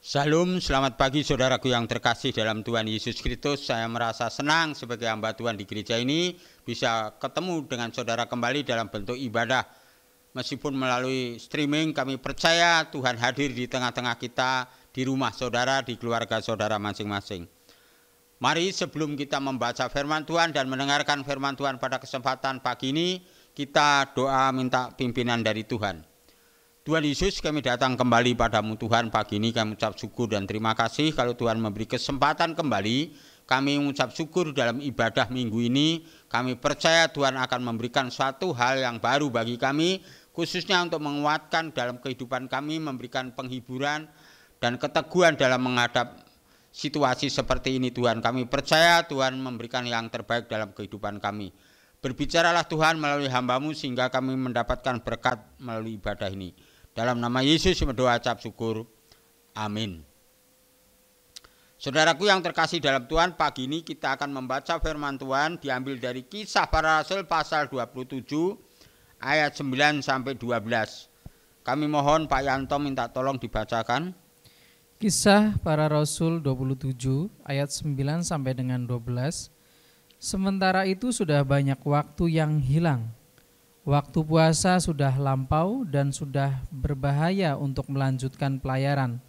Salam, selamat pagi saudaraku yang terkasih dalam Tuhan Yesus Kristus. Saya merasa senang sebagai hamba Tuhan di gereja ini bisa ketemu dengan saudara kembali dalam bentuk ibadah. Meskipun melalui streaming, kami percaya Tuhan hadir di tengah-tengah kita, di rumah saudara, di keluarga saudara masing-masing. Mari sebelum kita membaca firman Tuhan dan mendengarkan firman Tuhan pada kesempatan pagi ini, kita doa minta pimpinan dari Tuhan. Tuhan Yesus, kami datang kembali padamu Tuhan. Pagi ini kami ucap syukur dan terima kasih kalau Tuhan memberi kesempatan kembali. Kami mengucap syukur dalam ibadah minggu ini. Kami percaya Tuhan akan memberikan suatu hal yang baru bagi kami, khususnya untuk menguatkan dalam kehidupan kami, memberikan penghiburan dan keteguhan dalam menghadap situasi seperti ini Tuhan. Kami percaya Tuhan memberikan yang terbaik dalam kehidupan kami. Berbicaralah Tuhan melalui hamba-Mu sehingga kami mendapatkan berkat melalui ibadah ini. Dalam nama Yesus berdoa ucap syukur. Amin. Saudaraku yang terkasih dalam Tuhan, pagi ini kita akan membaca firman Tuhan diambil dari Kisah Para Rasul pasal 27 ayat 9 sampai 12. Kami mohon Pak Yanto minta tolong dibacakan. Kisah Para Rasul 27 ayat 9 sampai dengan 12. Sementara itu sudah banyak waktu yang hilang. Waktu puasa sudah lampau dan sudah berbahaya untuk melanjutkan pelayaran.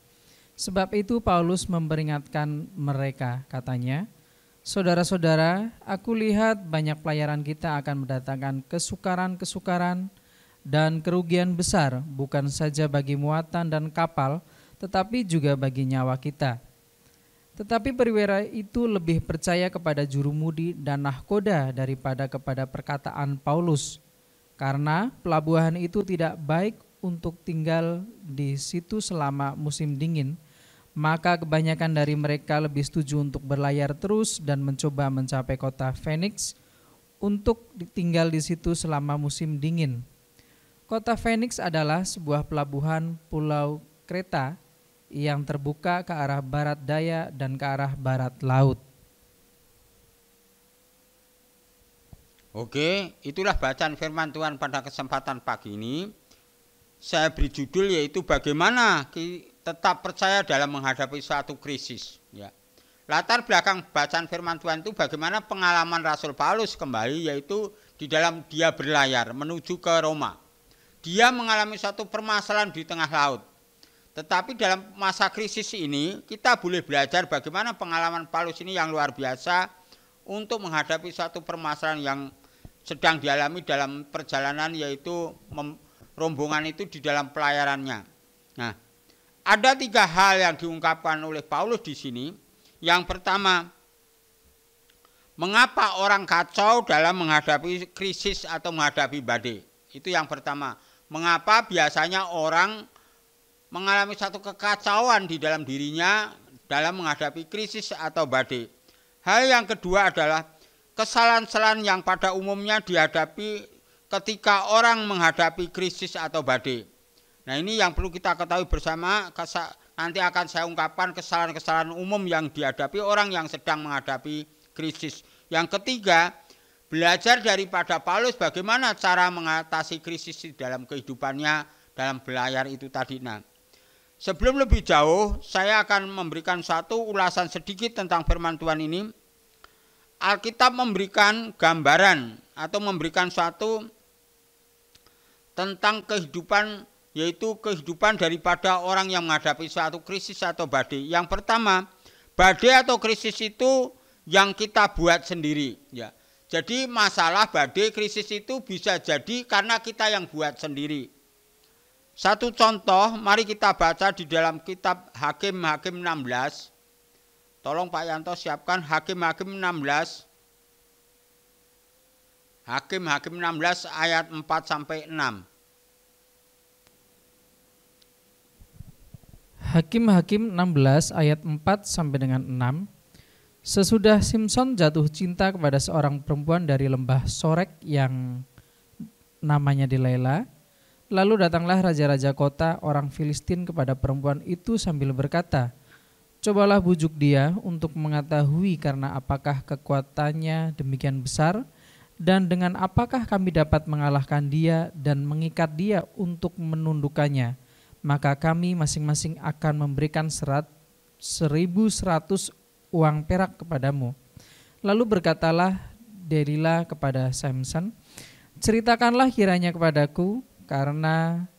Sebab itu Paulus memperingatkan mereka, katanya, "Saudara-saudara, aku lihat banyak pelayaran kita akan mendatangkan kesukaran-kesukaran dan kerugian besar, bukan saja bagi muatan dan kapal, tetapi juga bagi nyawa kita." Tetapi perwira itu lebih percaya kepada jurumudi dan nahkoda daripada kepada perkataan Paulus. Karena pelabuhan itu tidak baik untuk tinggal di situ selama musim dingin, maka kebanyakan dari mereka lebih setuju untuk berlayar terus dan mencoba mencapai kota Phoenix untuk tinggal di situ selama musim dingin. Kota Phoenix adalah sebuah pelabuhan pulau Kreta yang terbuka ke arah barat daya dan ke arah barat laut. Oke, itulah bacaan firman Tuhan pada kesempatan pagi ini. Saya beri judul yaitu bagaimana tetap percaya dalam menghadapi suatu krisis. Ya. Latar belakang bacaan firman Tuhan itu bagaimana pengalaman Rasul Paulus kembali, yaitu di dalam dia berlayar menuju ke Roma. Dia mengalami suatu permasalahan di tengah laut. Tetapi dalam masa krisis ini kita boleh belajar bagaimana pengalaman Paulus ini yang luar biasa untuk menghadapi suatu permasalahan yang sedang dialami dalam perjalanan, yaitu rombongan itu di dalam pelayarannya. Nah, ada 3 hal yang diungkapkan oleh Paulus di sini. Yang pertama, mengapa orang kacau dalam menghadapi krisis atau menghadapi badai? Itu yang pertama. Mengapa biasanya orang mengalami satu kekacauan di dalam dirinya dalam menghadapi krisis atau badai? Hal yang kedua adalah kesalahan-kesalahan yang pada umumnya dihadapi ketika orang menghadapi krisis atau badai. Nah, ini yang perlu kita ketahui bersama. Nanti akan saya ungkapkan kesalahan-kesalahan umum yang dihadapi orang yang sedang menghadapi krisis. Yang ketiga, belajar daripada Paulus bagaimana cara mengatasi krisis di dalam kehidupannya dalam berlayar itu tadi. Nah, sebelum lebih jauh, saya akan memberikan satu ulasan sedikit tentang firman Tuhan ini. Alkitab memberikan gambaran atau memberikan suatu tentang kehidupan, yaitu kehidupan daripada orang yang menghadapi suatu krisis atau badai. Yang pertama, badai atau krisis itu yang kita buat sendiri. Ya. Jadi masalah badai krisis itu bisa jadi karena kita yang buat sendiri. Satu contoh, mari kita baca di dalam kitab Hakim-Hakim 16. Tolong Pak Yanto siapkan Hakim-Hakim 16. Hakim-Hakim 16 ayat 4 sampai 6. Hakim-Hakim 16 ayat 4 sampai dengan 6. Sesudah Simson jatuh cinta kepada seorang perempuan dari lembah Sorek yang namanya Dilaila, lalu datanglah raja-raja kota orang Filistin kepada perempuan itu sambil berkata, "Cobalah bujuk dia untuk mengetahui karena apakah kekuatannya demikian besar, dan dengan apakah kami dapat mengalahkan dia dan mengikat dia untuk menundukkannya. maka kami masing-masing akan memberikan 1.100 uang perak kepadamu. Lalu berkatalah Delila kepada Samson, ceritakanlah kiranya kepadaku, karena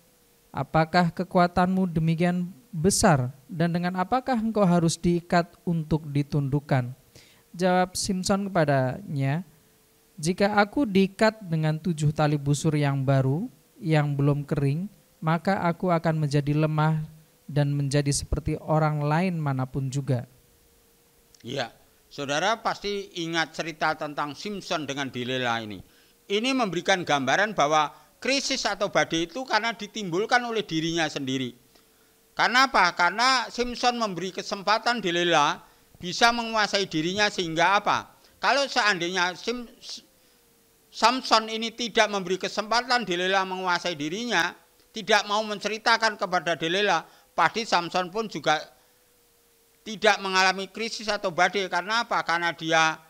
apakah kekuatanmu demikian besar, dan dengan apakah engkau harus diikat untuk ditundukkan? Jawab Samson kepadanya, jika aku diikat dengan 7 tali busur yang baru, yang belum kering, maka aku akan menjadi lemah dan menjadi seperti orang lain manapun juga. Ya, saudara pasti ingat cerita tentang Samson dengan Delila ini. Ini memberikan gambaran bahwa krisis atau badai itu karena ditimbulkan oleh dirinya sendiri. Karena apa? Karena Samson memberi kesempatan Delila bisa menguasai dirinya, sehingga apa? Kalau seandainya Samson ini tidak memberi kesempatan Delila menguasai dirinya, tidak mau menceritakan kepada Delila, pasti Samson pun juga tidak mengalami krisis atau badai. Karena apa? Karena dia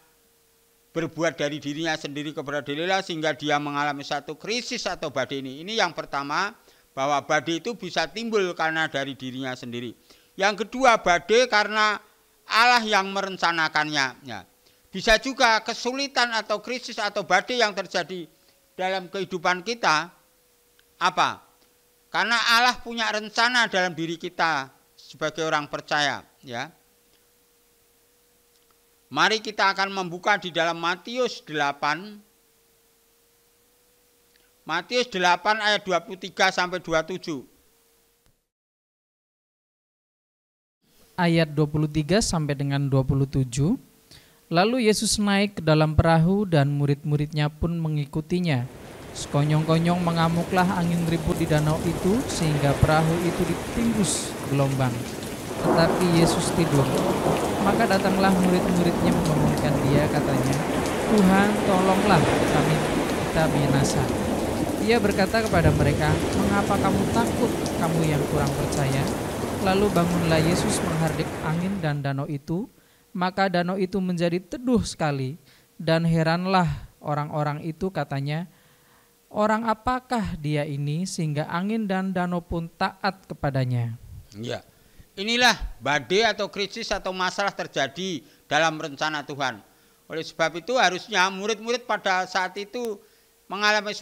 berbuat dari dirinya sendiri kepada Delila, sehingga dia mengalami satu krisis atau badai ini. Ini yang pertama, bahwa badai itu bisa timbul karena dari dirinya sendiri. Yang kedua, badai karena Allah yang merencanakannya. Ya. Bisa juga kesulitan atau krisis atau badai yang terjadi dalam kehidupan kita, apa? Karena Allah punya rencana dalam diri kita sebagai orang percaya. Ya. Mari kita akan membuka di dalam Matius 8. Matius 8 ayat 23 sampai 27. Ayat 23 sampai dengan 27. Lalu Yesus naik ke dalam perahu dan murid-muridnya pun mengikutinya. Sekonyong-konyong mengamuklah angin ribut di danau itu, sehingga perahu itu ditimbus gelombang. Tetapi Yesus tidur. Maka datanglah murid-muridnya membangunkan dia, katanya, Tuhan, tolonglah kami, kita binasa. Ia berkata kepada mereka, mengapa kamu takut, kamu yang kurang percaya? Lalu bangunlah Yesus menghardik angin dan danau itu, maka danau itu menjadi teduh sekali, dan heranlah orang-orang itu, katanya, orang apakah dia ini sehingga angin dan danau pun taat kepadanya? Ya. Inilah badai atau krisis atau masalah terjadi dalam rencana Tuhan. Oleh sebab itu harusnya murid-murid pada saat itu mengalami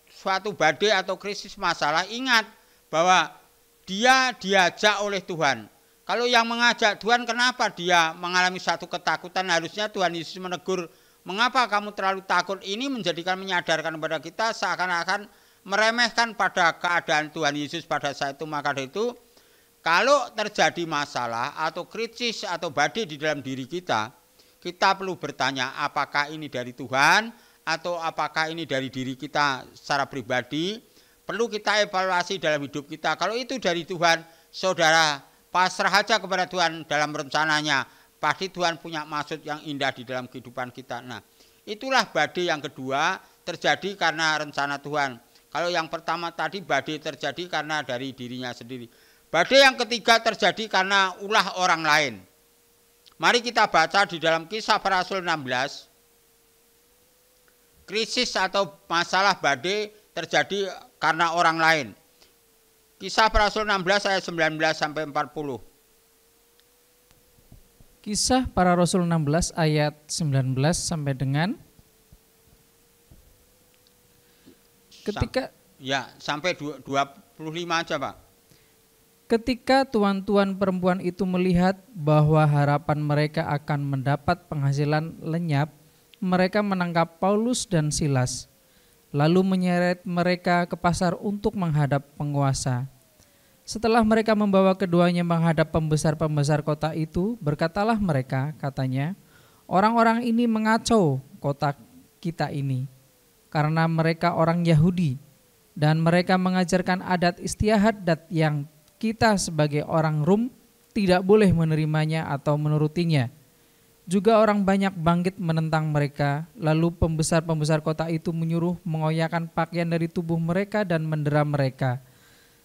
suatu badai atau krisis masalah, ingat bahwa dia diajak oleh Tuhan. Kalau yang mengajak Tuhan, kenapa dia mengalami satu ketakutan? Harusnya Tuhan Yesus menegur, mengapa kamu terlalu takut? Ini menyadarkan kepada kita seakan-akan meremehkan pada keadaan Tuhan Yesus pada saat itu. Maka dari itu, kalau terjadi masalah atau krisis atau badai di dalam diri kita, kita perlu bertanya, apakah ini dari Tuhan atau apakah ini dari diri kita secara pribadi? Perlu kita evaluasi dalam hidup kita. Kalau itu dari Tuhan, saudara, pasrah aja kepada Tuhan dalam rencananya. Pasti Tuhan punya maksud yang indah di dalam kehidupan kita. Nah, itulah badai yang kedua terjadi karena rencana Tuhan. Kalau yang pertama tadi badai terjadi karena dari dirinya sendiri. Badai yang ketiga terjadi karena ulah orang lain. Mari kita baca di dalam Kisah Para Rasul 16. Krisis atau masalah badai terjadi karena orang lain. Kisah Para Rasul 16 ayat 19 sampai 40. Kisah Para Rasul 16 ayat 19 sampai dengan sampai 25 aja, Pak. Ketika tuan-tuan perempuan itu melihat bahwa harapan mereka akan mendapat penghasilan lenyap, mereka menangkap Paulus dan Silas, lalu menyeret mereka ke pasar untuk menghadap penguasa. Setelah mereka membawa keduanya menghadap pembesar-pembesar kota itu, berkatalah mereka, katanya, orang-orang ini mengacau kota kita ini, karena mereka orang Yahudi, dan mereka mengajarkan adat istiadat yang kita sebagai orang Rum tidak boleh menerimanya atau menurutinya. Juga orang banyak bangkit menentang mereka, lalu pembesar-pembesar kota itu menyuruh mengoyakkan pakaian dari tubuh mereka dan mendera mereka.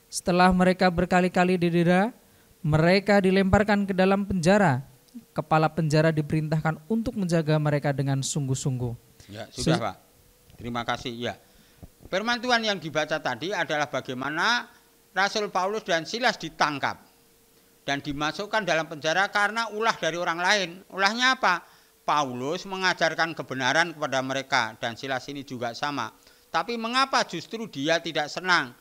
Setelah mereka berkali-kali didera, mereka dilemparkan ke dalam penjara. Kepala penjara diperintahkan untuk menjaga mereka dengan sungguh-sungguh. Ya, sudah Pak. Terima kasih. Ya. Firman Tuhan yang dibaca tadi adalah bagaimana Rasul Paulus dan Silas ditangkap dan dimasukkan dalam penjara karena ulah dari orang lain. Ulahnya apa? Paulus mengajarkan kebenaran kepada mereka dan Silas ini juga sama. Tapi mengapa justru dia tidak senang?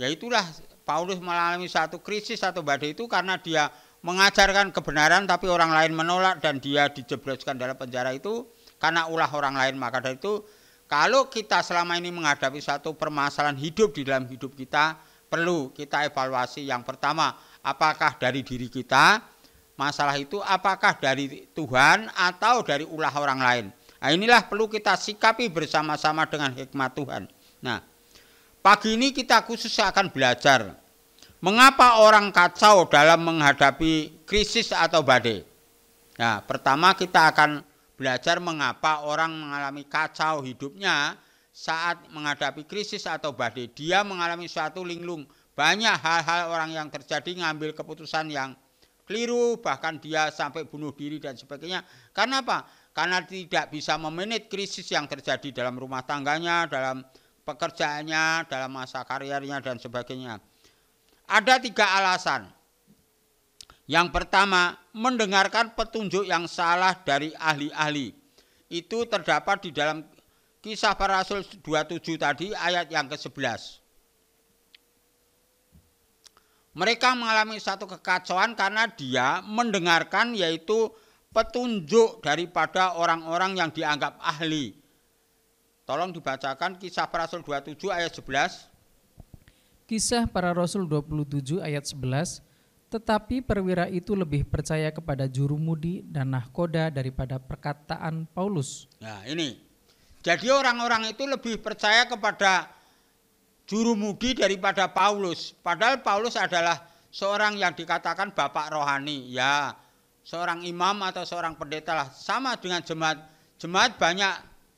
Yaitulah Paulus mengalami satu krisis atau badai itu karena dia mengajarkan kebenaran tapi orang lain menolak dan dia dijebloskan dalam penjara itu karena ulah orang lain. Maka dari itu kalau kita selama ini menghadapi satu permasalahan hidup di dalam hidup kita, perlu kita evaluasi. Yang pertama, apakah dari diri kita masalah itu, apakah dari Tuhan atau dari ulah orang lain. Nah, inilah perlu kita sikapi bersama-sama dengan hikmat Tuhan. Nah, pagi ini kita khusus akan belajar mengapa orang kacau dalam menghadapi krisis atau badai. Nah, pertama kita akan belajar mengapa orang mengalami kacau hidupnya saat menghadapi krisis atau badai. Dia mengalami suatu linglung. Banyak hal-hal orang yang terjadi ngambil keputusan yang keliru, bahkan dia sampai bunuh diri dan sebagainya. Karena apa? Karena tidak bisa memanage krisis yang terjadi dalam rumah tangganya, dalam pekerjaannya, dalam masa karirnya dan sebagainya. Ada 3 alasan. Yang pertama, mendengarkan petunjuk yang salah dari ahli-ahli. Itu terdapat di dalam Kisah Para Rasul 27 tadi ayat yang ke-11. Mereka mengalami satu kekacauan karena dia mendengarkan yaitu petunjuk daripada orang-orang yang dianggap ahli. Tolong dibacakan Kisah Para Rasul 27 ayat 11. Kisah Para Rasul 27 ayat 11. Tetapi perwira itu lebih percaya kepada jurumudi dan nahkoda daripada perkataan Paulus. Nah ini, jadi orang-orang itu lebih percaya kepada jurumudi daripada Paulus. Padahal Paulus adalah seorang yang dikatakan bapak rohani. Ya, seorang imam atau seorang pendeta lah. Sama dengan jemaat. Jemaat banyak,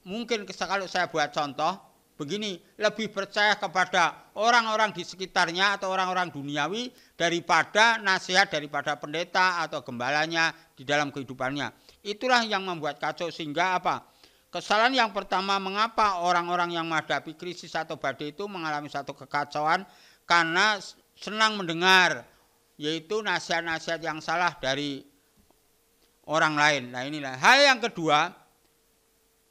mungkin kalau saya buat contoh, begini, lebih percaya kepada orang-orang di sekitarnya atau orang-orang duniawi daripada nasihat daripada pendeta atau gembalanya di dalam kehidupannya. Itulah yang membuat kacau sehingga apa? Kesalahan yang pertama, mengapa orang-orang yang menghadapi krisis atau badai itu mengalami satu kekacauan? Karena senang mendengar, yaitu nasihat-nasihat yang salah dari orang lain. Nah inilah. Hal yang kedua,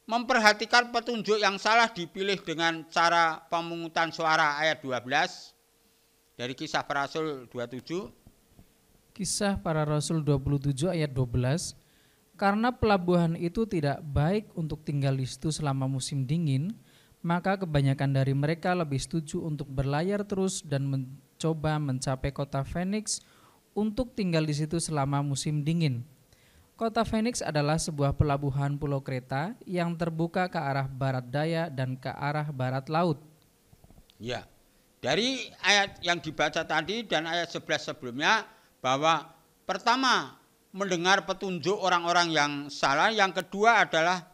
memperhatikan petunjuk yang salah dipilih dengan cara pemungutan suara ayat 12 dari Kisah Para Rasul 27. Kisah Para Rasul 27 ayat 12. Karena pelabuhan itu tidak baik untuk tinggal di situ selama musim dingin, maka kebanyakan dari mereka lebih setuju untuk berlayar terus dan mencoba mencapai kota Phoenix untuk tinggal di situ selama musim dingin. Kota Phoenix adalah sebuah pelabuhan pulau Kreta yang terbuka ke arah barat daya dan ke arah barat laut. Ya, dari ayat yang dibaca tadi dan ayat 11 sebelumnya bahwa pertama mendengar petunjuk orang-orang yang salah, yang kedua adalah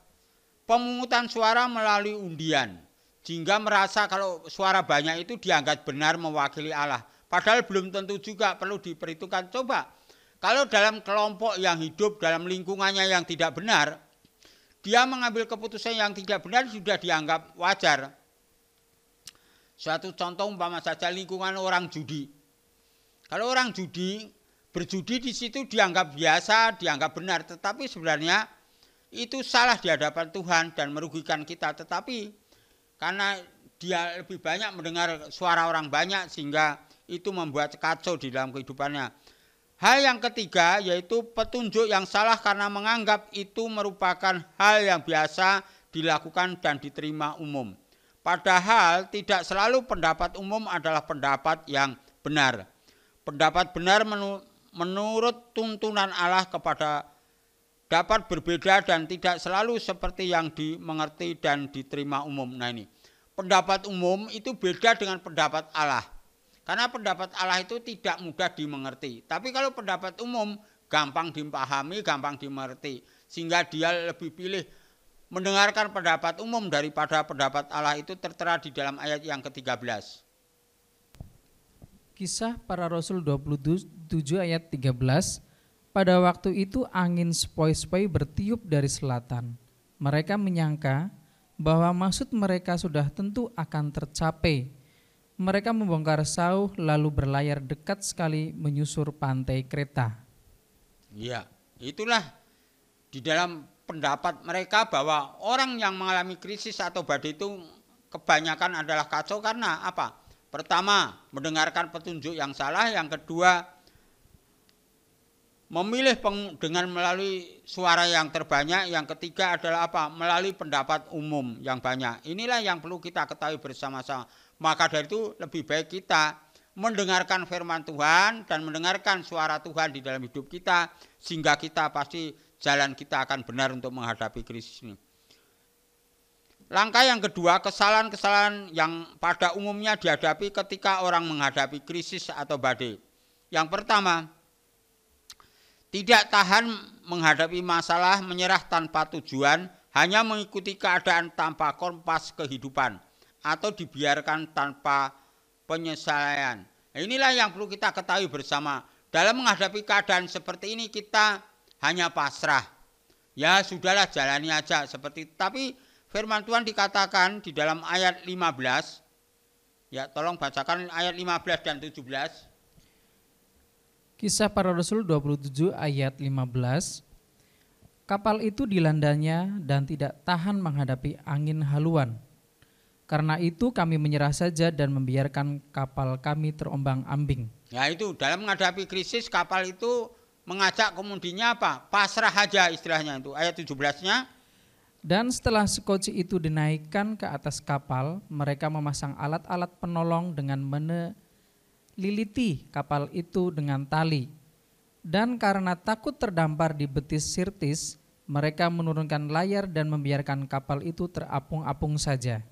pemungutan suara melalui undian. Sehingga merasa kalau suara banyak itu dianggap benar mewakili Allah. Padahal belum tentu juga, perlu diperhitungkan. Coba, kalau dalam kelompok yang hidup dalam lingkungannya yang tidak benar, dia mengambil keputusan yang tidak benar sudah dianggap wajar. Suatu contoh umpama saja lingkungan orang judi. Kalau orang judi, berjudi di situ dianggap biasa, dianggap benar. Tetapi sebenarnya itu salah di hadapan Tuhan dan merugikan kita. Tetapi karena dia lebih banyak mendengar suara orang banyak sehingga itu membuat kacau di dalam kehidupannya. Hal yang ketiga yaitu petunjuk yang salah karena menganggap itu merupakan hal yang biasa dilakukan dan diterima umum. Padahal tidak selalu pendapat umum adalah pendapat yang benar. Pendapat benar menurut tuntunan Allah kepada dapat berbeda dan tidak selalu seperti yang dimengerti dan diterima umum. Nah ini, pendapat umum itu beda dengan pendapat Allah. Karena pendapat Allah itu tidak mudah dimengerti. Tapi kalau pendapat umum gampang dipahami, gampang dimengerti. Sehingga dia lebih pilih mendengarkan pendapat umum daripada pendapat Allah. Itu tertera di dalam ayat yang ke-13. Kisah Para Rasul 27 ayat 13. Pada waktu itu angin sepoi-sepoi bertiup dari selatan. Mereka menyangka bahwa maksud mereka sudah tentu akan tercapai. Mereka membongkar sauh lalu berlayar dekat sekali menyusur pantai Kreta. Ya, itulah di dalam pendapat mereka bahwa orang yang mengalami krisis atau badai itu kebanyakan adalah kacau karena apa? Pertama, mendengarkan petunjuk yang salah. Yang kedua, memilih dengan melalui suara yang terbanyak. Yang ketiga adalah apa? Melalui pendapat umum yang banyak. Inilah yang perlu kita ketahui bersama-sama. Maka dari itu lebih baik kita mendengarkan firman Tuhan dan mendengarkan suara Tuhan di dalam hidup kita, sehingga kita pasti jalan kita akan benar untuk menghadapi krisis ini. Langkah yang kedua, kesalahan-kesalahan yang pada umumnya dihadapi ketika orang menghadapi krisis atau badai. Yang pertama, tidak tahan menghadapi masalah, menyerah tanpa tujuan, hanya mengikuti keadaan tanpa kompas kehidupan, atau dibiarkan tanpa penyesuaian. Inilah yang perlu kita ketahui bersama. Dalam menghadapi keadaan seperti ini kita hanya pasrah. Ya sudahlah, jalani aja seperti itu. Tapi firman Tuhan dikatakan di dalam ayat 15. Ya, tolong bacakan ayat 15 dan 17. Kisah Para Rasul 27 ayat 15. Kapal itu dilandanya dan tidak tahan menghadapi angin haluan. Karena itu kami menyerah saja dan membiarkan kapal kami terombang-ambing. Ya itu, dalam menghadapi krisis kapal itu mengajak kemudinya apa? Pasrah aja istilahnya itu. Ayat 17-nya. Dan setelah sekoci itu dinaikkan ke atas kapal, mereka memasang alat-alat penolong dengan meneliti kapal itu dengan tali. Dan karena takut terdampar di betis Sirtis, mereka menurunkan layar dan membiarkan kapal itu terapung-apung saja.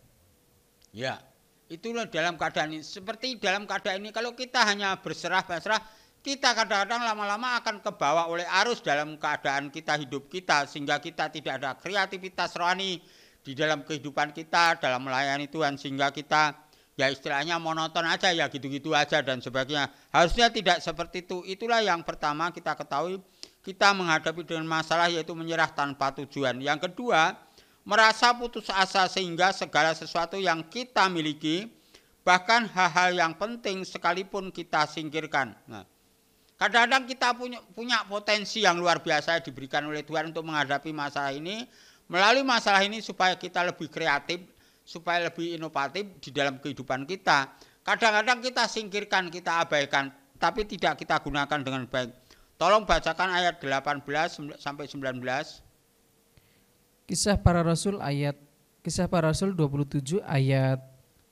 Ya, itulah dalam keadaan ini. Seperti dalam keadaan ini, kalau kita hanya berserah-berserah, kita kadang-kadang lama-lama akan kebawa oleh arus dalam keadaan kita, hidup kita, sehingga kita tidak ada kreativitas rohani di dalam kehidupan kita, dalam melayani Tuhan, sehingga kita ya istilahnya monoton aja, ya gitu-gitu aja dan sebagainya. Harusnya tidak seperti itu. Itulah yang pertama kita ketahui, kita menghadapi dengan masalah yaitu menyerah tanpa tujuan. Yang kedua, merasa putus asa sehingga segala sesuatu yang kita miliki, bahkan hal-hal yang penting sekalipun kita singkirkan. Nah, kadang-kadang kita punya potensi yang luar biasa diberikan oleh Tuhan untuk menghadapi masalah ini. Melalui masalah ini supaya kita lebih kreatif, supaya lebih inovatif di dalam kehidupan kita. Kadang-kadang kita singkirkan, kita abaikan, tapi tidak kita gunakan dengan baik. Tolong bacakan ayat 18 sampai 19. Kisah Para Rasul 27 ayat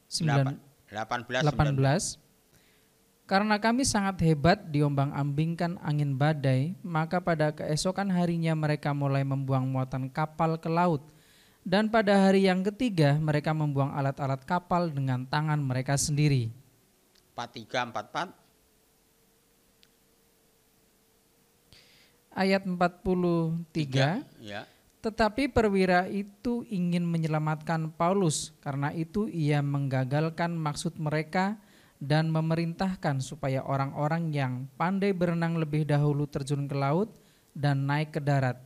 18. Karena kami sangat hebat diombang-ambingkan angin badai, maka pada keesokan harinya mereka mulai membuang muatan kapal ke laut. Dan pada hari yang ketiga mereka membuang alat-alat kapal dengan tangan mereka sendiri. 43-44. Ayat 43. Ya. Tetapi perwira itu ingin menyelamatkan Paulus, karena itu ia menggagalkan maksud mereka dan memerintahkan supaya orang-orang yang pandai berenang lebih dahulu terjun ke laut dan naik ke darat,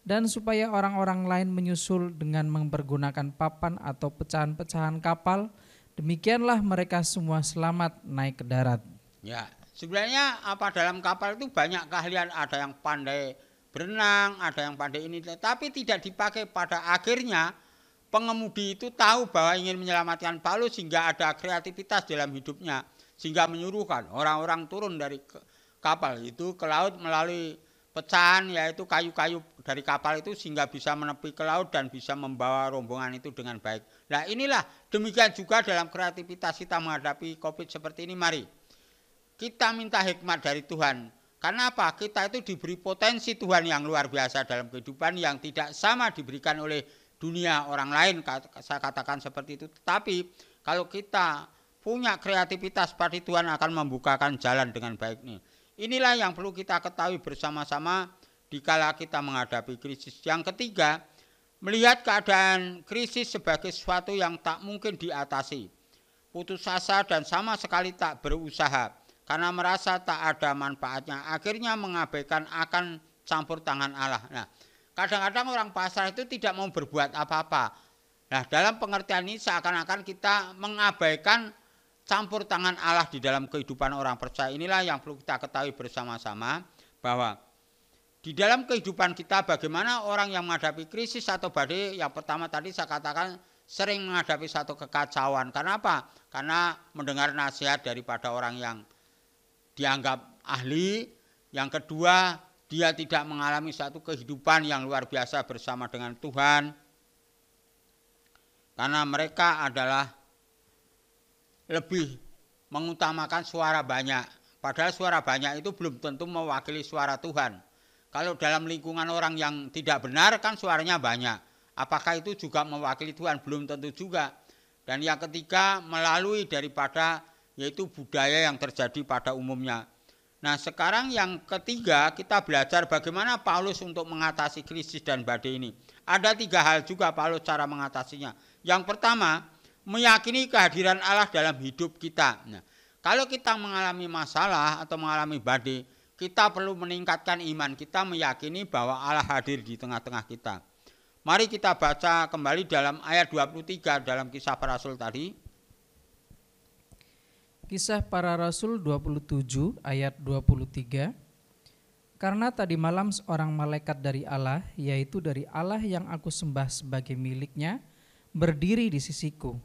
dan supaya orang-orang lain menyusul dengan mempergunakan papan atau pecahan-pecahan kapal. Demikianlah mereka semua selamat naik ke darat. Ya, sebenarnya apa dalam kapal itu banyak keahlian, ada yang pandai berenang, ada yang pandai ini, tapi tidak dipakai. Pada akhirnya pengemudi itu tahu bahwa ingin menyelamatkan Paulus sehingga ada kreativitas dalam hidupnya, sehingga menyuruhkan orang-orang turun dari kapal itu ke laut melalui pecahan, yaitu kayu-kayu dari kapal itu, sehingga bisa menepi ke laut dan bisa membawa rombongan itu dengan baik. Nah inilah, demikian juga dalam kreativitas kita menghadapi COVID seperti ini. Mari kita minta hikmat dari Tuhan. Karena apa? Kita itu diberi potensi Tuhan yang luar biasa dalam kehidupan yang tidak sama diberikan oleh dunia orang lain, saya katakan seperti itu. Tetapi kalau kita punya kreativitas, pasti Tuhan akan membukakan jalan dengan baik nih. Inilah yang perlu kita ketahui bersama-sama dikala kita menghadapi krisis. Yang ketiga, melihat keadaan krisis sebagai sesuatu yang tak mungkin diatasi. Putus asa dan sama sekali tak berusaha. Karena merasa tak ada manfaatnya, akhirnya mengabaikan akan campur tangan Allah. Nah, kadang-kadang orang pasrah itu tidak mau berbuat apa-apa. Nah, dalam pengertian ini seakan-akan kita mengabaikan campur tangan Allah di dalam kehidupan orang percaya. Inilah yang perlu kita ketahui bersama-sama, bahwa di dalam kehidupan kita bagaimana orang yang menghadapi krisis atau badai, yang pertama tadi saya katakan sering menghadapi satu kekacauan. Karena apa? Karena mendengar nasihat daripada orang yang dianggap ahli. Yang kedua, dia tidak mengalami satu kehidupan yang luar biasa bersama dengan Tuhan. Karena mereka adalah lebih mengutamakan suara banyak. Padahal suara banyak itu belum tentu mewakili suara Tuhan. Kalau dalam lingkungan orang yang tidak benar kan suaranya banyak. Apakah itu juga mewakili Tuhan? Belum tentu juga. Dan yang ketiga, melalui daripada yaitu budaya yang terjadi pada umumnya. Nah, sekarang yang ketiga kita belajar bagaimana Paulus untuk mengatasi krisis dan badai ini. Ada 3 hal juga Paulus cara mengatasinya. Yang pertama, meyakini kehadiran Allah dalam hidup kita. Nah, kalau kita mengalami masalah atau mengalami badai, kita perlu meningkatkan iman kita, meyakini bahwa Allah hadir di tengah-tengah kita. Mari kita baca kembali dalam ayat 23 dalam Kisah Para Rasul tadi. Kisah Para Rasul 27 ayat 23. Karena tadi malam seorang malaikat dari Allah, yaitu dari Allah yang aku sembah sebagai miliknya, berdiri di sisiku.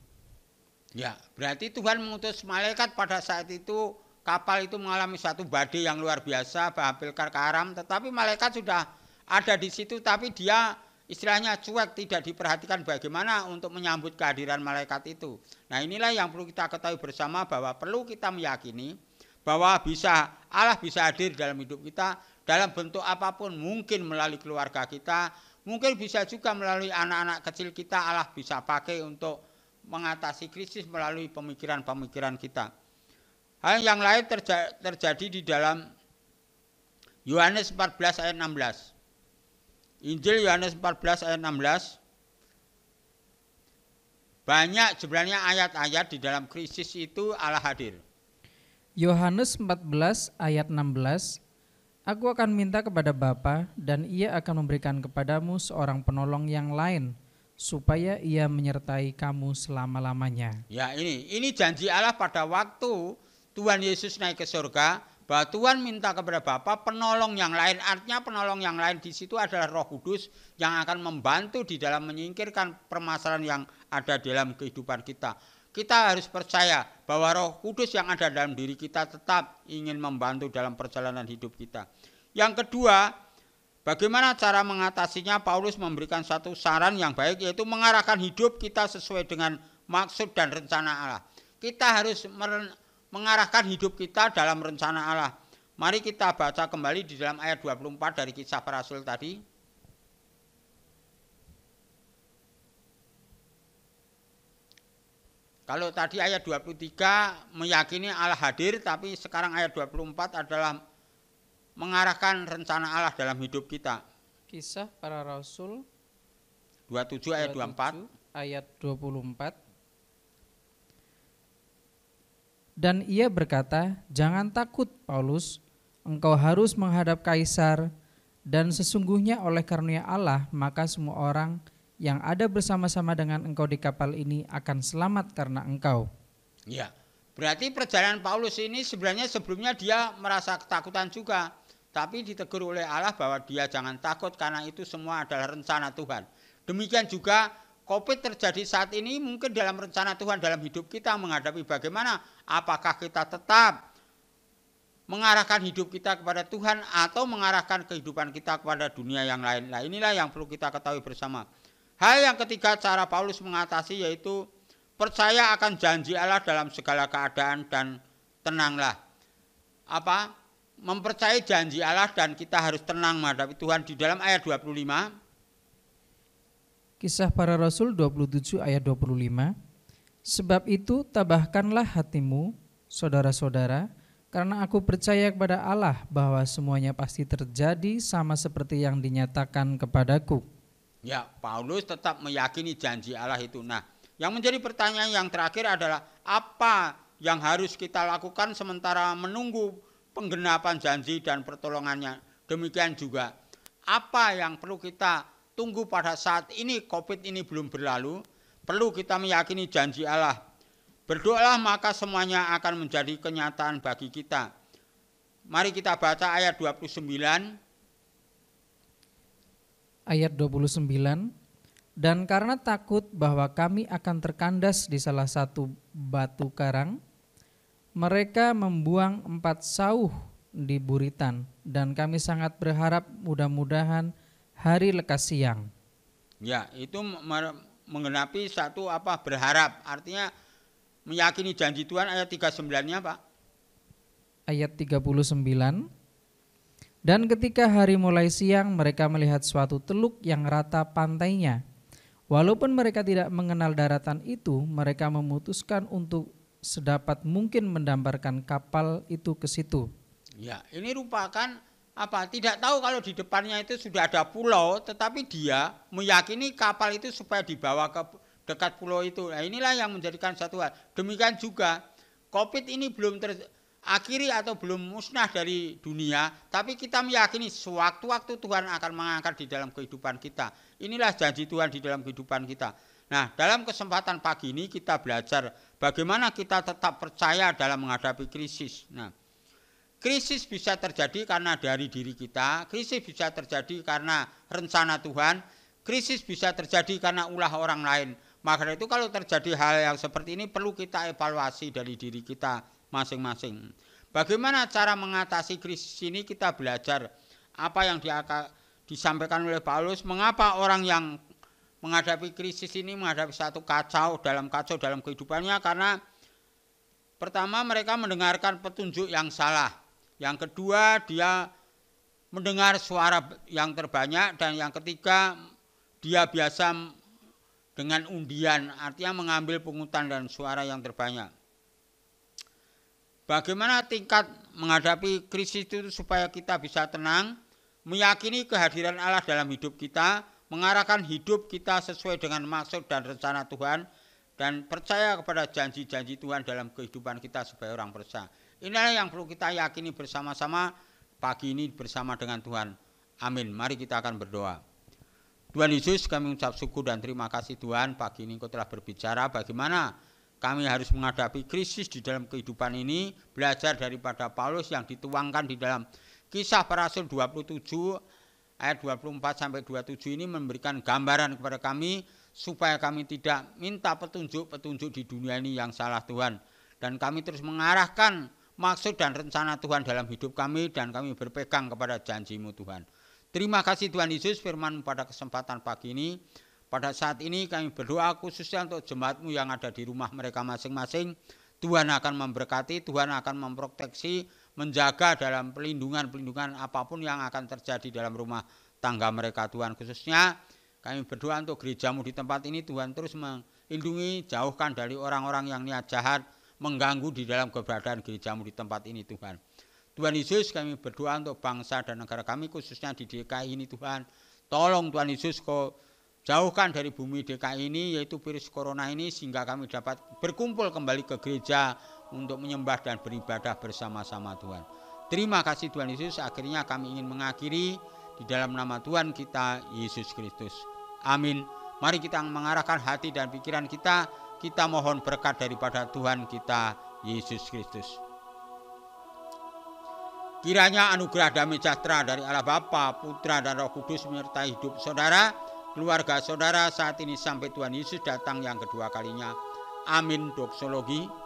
Ya, berarti Tuhan mengutus malaikat pada saat itu. Kapal itu mengalami satu badai yang luar biasa, hampir karam, tetapi malaikat sudah ada di situ, tapi dia istilahnya cuek, tidak diperhatikan bagaimana untuk menyambut kehadiran malaikat itu. Nah, inilah yang perlu kita ketahui bersama, bahwa perlu kita meyakini bahwa Allah bisa hadir dalam hidup kita dalam bentuk apapun, mungkin melalui keluarga kita, mungkin bisa juga melalui anak-anak kecil kita. Allah bisa pakai untuk mengatasi krisis melalui pemikiran-pemikiran kita. Hal yang lain terjadi di dalam Yohanes 14 ayat 16. Injil Yohanes 14 ayat 16. Banyak sebenarnya ayat-ayat di dalam krisis itu Allah hadir. Yohanes 14 ayat 16. Aku akan minta kepada Bapa dan ia akan memberikan kepadamu seorang penolong yang lain, supaya ia menyertai kamu selama-lamanya. Ya, ini janji Allah pada waktu Tuhan Yesus naik ke surga, bahwa Tuhan minta kepada Bapa penolong yang lain. Artinya penolong yang lain di situ adalah Roh Kudus yang akan membantu di dalam menyingkirkan permasalahan yang ada dalam kehidupan kita. Kita harus percaya bahwa Roh Kudus yang ada dalam diri kita tetap ingin membantu dalam perjalanan hidup kita. Yang kedua, bagaimana cara mengatasinya? Paulus memberikan satu saran yang baik, yaitu mengarahkan hidup kita sesuai dengan maksud dan rencana Allah. Kita harus mengarahkan hidup kita dalam rencana Allah. Mari kita baca kembali di dalam ayat 24 dari Kisah Para Rasul tadi. Kalau tadi ayat 23 meyakini Allah hadir, tapi sekarang ayat 24 adalah mengarahkan rencana Allah dalam hidup kita. Kisah Para Rasul 27 ayat 24. Ayat 24. Dan ia berkata, jangan takut Paulus, engkau harus menghadap Kaisar, dan sesungguhnya oleh karunia Allah, maka semua orang yang ada bersama-sama dengan engkau di kapal ini akan selamat karena engkau. Ya, berarti perjalanan Paulus ini sebenarnya sebelumnya dia merasa ketakutan juga, tapi ditegur oleh Allah bahwa dia jangan takut karena itu semua adalah rencana Tuhan. Demikian juga COVID terjadi saat ini mungkin dalam rencana Tuhan dalam hidup kita menghadapi bagaimana, apakah kita tetap mengarahkan hidup kita kepada Tuhan atau mengarahkan kehidupan kita kepada dunia yang lain. Nah, inilah yang perlu kita ketahui bersama. Hal yang ketiga cara Paulus mengatasi yaitu percaya akan janji Allah dalam segala keadaan dan tenanglah. Mempercayai janji Allah dan kita harus tenang menghadapi Tuhan di dalam ayat 25. Kisah Para Rasul 27 ayat 25. Sebab itu tabahkanlah hatimu, saudara-saudara, karena aku percaya kepada Allah bahwa semuanya pasti terjadi sama seperti yang dinyatakan kepadaku. Ya, Paulus tetap meyakini janji Allah itu. Nah, yang menjadi pertanyaan yang terakhir adalah apa yang harus kita lakukan sementara menunggu penggenapan janji dan pertolongannya. Demikian juga apa yang perlu kita tunggu pada saat ini COVID ini belum berlalu, perlu kita meyakini janji Allah Berdoalah maka semuanya akan menjadi kenyataan bagi kita. Mari kita baca ayat 29. Ayat 29. Dan karena takut bahwa kami akan terkandas di salah satu batu karang, mereka membuang 4 sauh di buritan, dan kami sangat berharap mudah-mudahan hari lekas siang. Ya, itu menggenapi satu berharap, artinya meyakini janji Tuhan. Ayat 39-nya, Pak. Ayat 39. Dan ketika hari mulai siang, mereka melihat suatu teluk yang rata pantainya. Walaupun mereka tidak mengenal daratan itu, mereka memutuskan untuk sedapat mungkin mendamparkan kapal itu ke situ. Ya, ini rupakan tidak tahu kalau di depannya itu sudah ada pulau, tetapi dia meyakini kapal itu supaya dibawa ke dekat pulau itu. Nah, inilah yang menjadikan satu hal. Demikian juga COVID ini belum terakhiri atau belum musnah dari dunia, tapi kita meyakini sewaktu-waktu Tuhan akan mengangkat di dalam kehidupan kita. Inilah janji Tuhan di dalam kehidupan kita. Nah, dalam kesempatan pagi ini kita belajar bagaimana kita tetap percaya dalam menghadapi krisis. Nah, krisis bisa terjadi karena dari diri kita, krisis bisa terjadi karena rencana Tuhan, krisis bisa terjadi karena ulah orang lain. Maka itu kalau terjadi hal yang seperti ini perlu kita evaluasi dari diri kita masing-masing. Bagaimana cara mengatasi krisis ini? Kita belajar apa yang disampaikan oleh Paulus. Mengapa orang yang menghadapi krisis ini menghadapi satu kacau dalam kehidupannya? Karena pertama, mereka mendengarkan petunjuk yang salah. Yang kedua, dia mendengar suara yang terbanyak. Dan yang ketiga, dia biasa dengan undian, artinya mengambil pungutan dan suara yang terbanyak. Bagaimana tingkat menghadapi krisis itu supaya kita bisa tenang, meyakini kehadiran Allah dalam hidup kita, mengarahkan hidup kita sesuai dengan maksud dan rencana Tuhan, dan percaya kepada janji-janji Tuhan dalam kehidupan kita sebagai orang percaya. Inilah yang perlu kita yakini bersama-sama pagi ini bersama dengan Tuhan. Amin. Mari kita akan berdoa. Tuhan Yesus, kami mengucap syukur dan terima kasih Tuhan, pagi ini Engkau telah berbicara bagaimana kami harus menghadapi krisis di dalam kehidupan ini, belajar daripada Paulus yang dituangkan di dalam Kisah Para Rasul 27 ayat 24 sampai 27 ini memberikan gambaran kepada kami supaya kami tidak minta petunjuk-petunjuk di dunia ini yang salah Tuhan, dan kami terus mengarahkan maksud dan rencana Tuhan dalam hidup kami, dan kami berpegang kepada janji-Mu Tuhan. Terima kasih Tuhan Yesus, firman pada kesempatan pagi ini. Pada saat ini kami berdoa khususnya untuk jemaat-Mu yang ada di rumah mereka masing-masing. Tuhan akan memberkati, Tuhan akan memproteksi, menjaga dalam pelindungan apapun yang akan terjadi dalam rumah tangga mereka Tuhan. Khususnya kami berdoa untuk gereja-Mu di tempat ini, Tuhan terus melindungi, jauhkan dari orang-orang yang niat jahat, mengganggu di dalam keberadaan gereja-Mu di tempat ini Tuhan. Tuhan Yesus, kami berdoa untuk bangsa dan negara kami khususnya di DKI ini Tuhan. Tolong Tuhan Yesus Kau jauhkan dari bumi DKI ini yaitu virus corona ini, sehingga kami dapat berkumpul kembali ke gereja untuk menyembah dan beribadah bersama-sama Tuhan. Terima kasih Tuhan Yesus. Akhirnya kami ingin mengakhiri di dalam nama Tuhan kita Yesus Kristus. Amin. Mari kita mengarahkan hati dan pikiran kita mohon berkat daripada Tuhan kita Yesus Kristus. Kiranya anugerah damai sejahtera dari Allah Bapa, Putra dan Roh Kudus menyertai hidup saudara, keluarga saudara saat ini sampai Tuhan Yesus datang yang kedua kalinya. Amin. Doksologi.